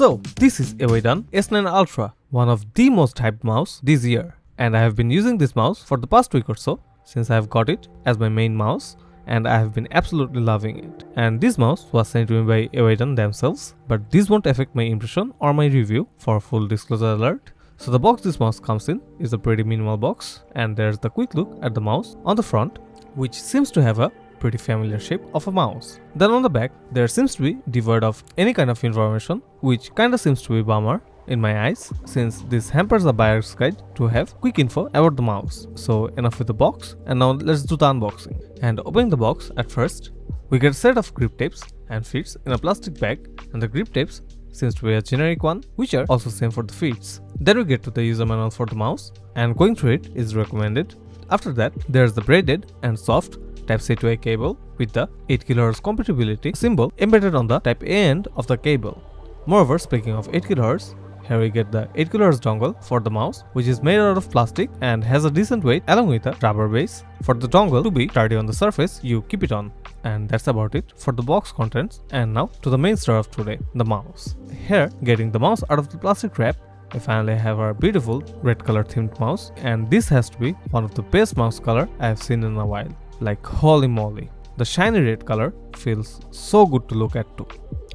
So, this is Eweadn S9 Ultra, one of the most hyped mouse this year. And I have been using this mouse for the past week or so, since I have got it as my main mouse, and I have been absolutely loving it. And this mouse was sent to me by Eweadn themselves, but this won't affect my impression or my review, for full disclosure alert. So the box this mouse comes in is a pretty minimal box, and there's the quick look at the mouse on the front, which seems to have a pretty familiar shape of a mouse. Then on the back, there seems to be devoid of any kind of information, which kinda seems to be a bummer in my eyes, since this hampers the buyer's guide to have quick info about the mouse. So enough with the box, and now let's do the unboxing. And opening the box, at first, we get a set of grip tapes and fits in a plastic bag, and the grip tapes seems to be a generic one, which are also same for the fits. Then we get to the user manual for the mouse, and going through it is recommended. After that, there's the braided and soft Type-C to A cable with the 8 kHz compatibility symbol embedded on the Type-A end of the cable. Moreover, speaking of 8 kHz, here we get the 8 kHz dongle for the mouse, which is made out of plastic and has a decent weight along with a rubber base. For the dongle to be sturdy on the surface you keep it on. And that's about it for the box contents. And now to the main star of today, the mouse. Here, getting the mouse out of the plastic wrap, I finally have our beautiful red color themed mouse, and this has to be one of the best mouse color I have seen in a while. Like holy moly, the shiny red color feels so good to look at too.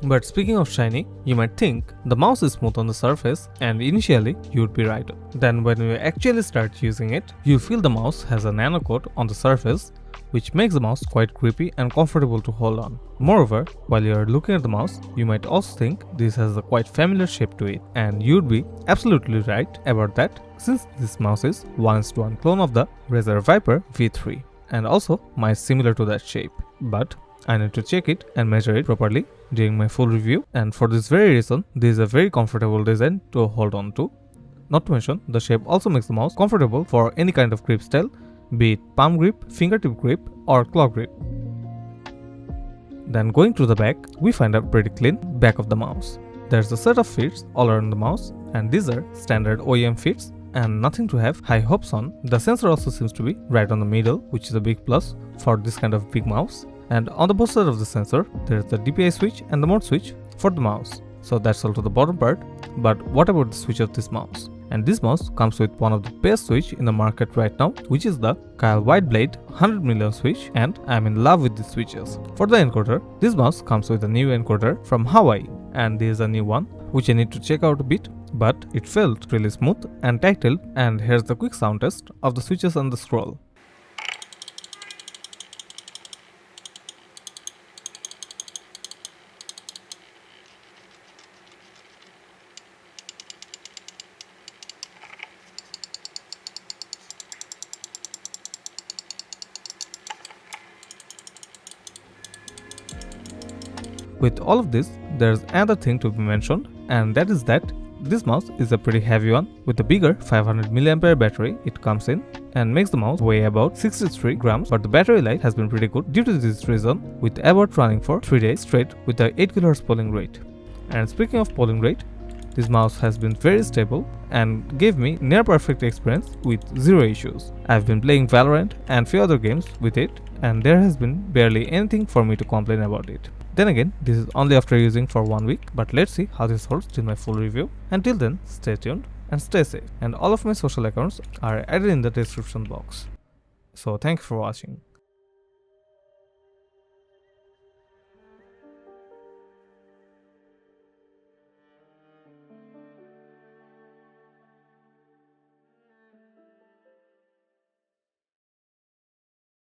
But speaking of shiny, you might think the mouse is smooth on the surface, and initially you would be right. Then when you actually start using it, you feel the mouse has a nano coat on the surface, which makes the mouse quite grippy and comfortable to hold on. Moreover, while you are looking at the mouse, you might also think this has a quite familiar shape to it, and you'd be absolutely right about that, since this mouse is 1:1 clone of the Razer Viper V3. And also might similar to that shape, but I need to check it and measure it properly during my full review, and for this very reason this is a very comfortable design to hold on to. Not to mention, the shape also makes the mouse comfortable for any kind of grip style, be it palm grip, fingertip grip or claw grip. Then going to the back, we find a pretty clean back of the mouse. There's a set of fits all around the mouse, and these are standard OEM fits and nothing to have high hopes on. The sensor also seems to be right on the middle, which is a big plus for this kind of big mouse. And on the both sides of the sensor, there is the DPI switch and the mode switch for the mouse. So that's all to the bottom part. But what about the switch of this mouse? And this mouse comes with one of the best switch in the market right now, which is the Kyle Whiteblade 100 million switch, and I'm in love with these switches. For the encoder, this mouse comes with a new encoder from Hawaii, and this is a new one, which I need to check out a bit, but it felt really smooth and tactile. And here's the quick sound test of the switches and the scroll. With all of this, there's another thing to be mentioned, and that is that this mouse is a pretty heavy one with a bigger 500 mAh battery it comes in, and makes the mouse weigh about 63 grams, but the battery life has been pretty good due to this reason, with about running for 3 days straight with the 8 kHz polling rate. And speaking of polling rate, this mouse has been very stable and gave me near perfect experience with zero issues. I've been playing Valorant and few other games with it, and there has been barely anything for me to complain about it. Then again, this is only after using for 1 week, but let's see how this holds till my full review. Until then, stay tuned and stay safe, and all of my social accounts are added in the description box. So thank you for watching.